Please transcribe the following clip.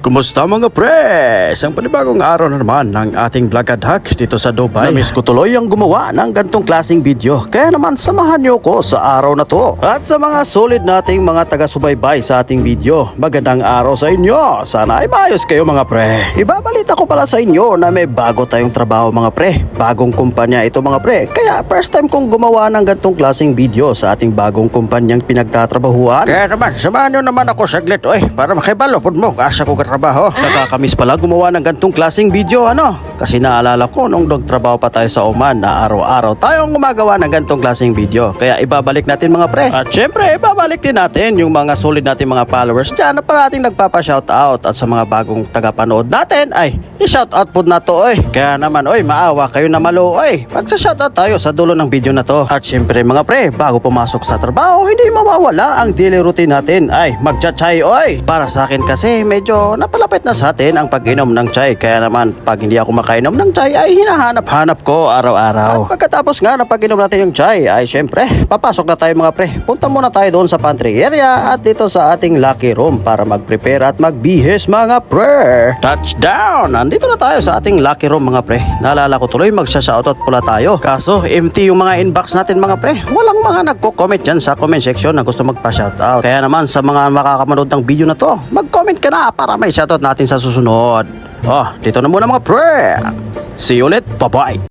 Kumusta mga pre? Isang panibagong araw na naman ng ating vlog-adhack dito sa Dubai. Namiss ko tuloy ang gumawa ng gantong klaseng video. Kaya naman samahan niyo ko sa araw na to. At sa mga solid nating mga taga-subaybay sa ating video, magandang araw sa inyo. Sana ay maayos kayo mga pre. Ibabalita ko pala sa inyo na may bago tayong trabaho mga pre. Bagong kumpanya ito mga pre. Kaya first time kong gumawa ng gantong klaseng video sa ating bagong kumpanyang pinagtatrabahuan. Kaya naman, samahan niyo naman ako saglit para makibalo po mo. Asa ko trabaho. Nakakamiss pala gumawa ng gantong klaseng video kasi naalala ko nung nagtrabaho pa tayo sa Oman na araw-araw tayong gumagawa ng gantong klaseng video. Kaya ibabalik natin mga pre. At syempre ibabalik din natin yung mga solid natin mga followers dyan na parating nagpapa-shoutout. At sa mga bagong tagapanood natin ay i-shoutout po na to Kaya naman maawa kayo na malo magsa-shoutout tayo sa dulo ng video na to. At syempre mga pre, bago pumasok sa trabaho hindi mawawala ang daily routine natin ay magcha-chai Para sa akin kasi medyo napalapit na sa atin ang pag-inom ng chai. Kaya naman pag hindi ako makainom ng chai ay hinahanap-hanap ko araw-araw. At pagkatapos nga na pag-inom natin yung chai ay syempre papasok na tayo mga pre. Punta muna tayo doon sa pantry area at dito sa ating lucky room para mag-prepare at magbihis mga pre. Touchdown! Nandito na tayo sa ating lucky room mga pre. Naalala ko tuloy magsha-shoutout pula tayo. Kaso empty yung mga inbox natin mga pre. Walang mga nagko-comment dyan sa comment section na gusto magpa-shoutout. Kaya naman sa mga makakamanod ng video na to, mag-comment ka na para may shoutout natin sa susunod. Dito na muna mga pre. See you ulit. Bye-bye.